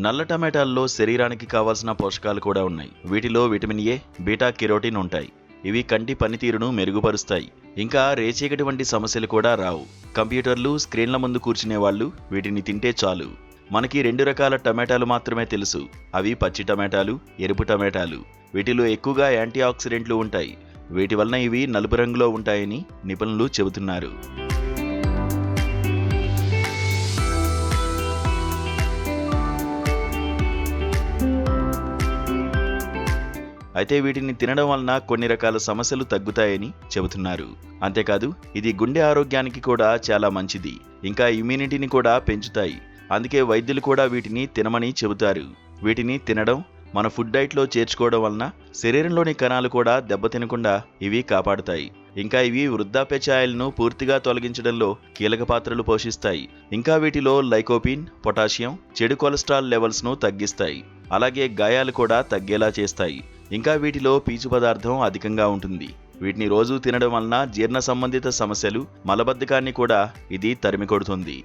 నల్ల టమాటాల్లో శరీరానికి కావాల్సిన పోషకాలు కూడా ఉన్నాయి. వీటిలో విటమిన్ ఏ, బీటా కెరోటిన్ ఉంటాయి. ఇవి కంటి పనితీరును మెరుగుపరుస్తాయి. ఇంకా రేచీకటి వంటి సమస్యలు కూడా రావు. కంప్యూటర్లు, స్క్రీన్ల ముందు కూర్చునే వాళ్ళు వీటిని తింటే చాలు. మనకి 2 రకాల టమాటాలు మాత్రమే తెలుసు. అవి పచ్చి టమాటాలు, ఎరుపు టమాటాలు. వీటిలో ఎక్కువగా యాంటీ ఆక్సిడెంట్లు ఉంటాయి. వీటి వలన ఇవి నలుపు రంగులో ఉంటాయని నిపుణులు చెబుతున్నారు. అయితే వీటిని తినడం వలన కొన్ని రకాల సమస్యలు తగ్గుతాయని చెబుతున్నారు. అంతేకాదు ఇది గుండె ఆరోగ్యానికి కూడా చాలా మంచిది. ఇంకా ఇమ్యూనిటీని కూడా పెంచుతాయి. అందుకే వైద్యులు కూడా వీటిని తినమని చెబుతారు. వీటిని తినడం, మన ఫుడ్ డైట్లో చేర్చుకోవడం వలన శరీరంలోని కణాలు కూడా దెబ్బతినకుండా ఇవి కాపాడుతాయి. ఇంకా ఇవి వృద్ధాప్య ఛాయలను పూర్తిగా తొలగించడంలో కీలక పాత్రలు పోషిస్తాయి. ఇంకా వీటిలో లైకోపిన్, పొటాషియం చెడు కొలెస్ట్రాల్ లెవెల్స్ను తగ్గిస్తాయి. అలాగే గాయాలు కూడా తగ్గేలా చేస్తాయి. ఇంకా వీటిలో పీచు పదార్థం అధికంగా ఉంటుంది. వీటిని రోజు తినడం వలన జీర్ణ సంబంధిత సమస్యలు, మలబద్ధకాన్ని కూడా ఇది తరిమి కొడుతుంది.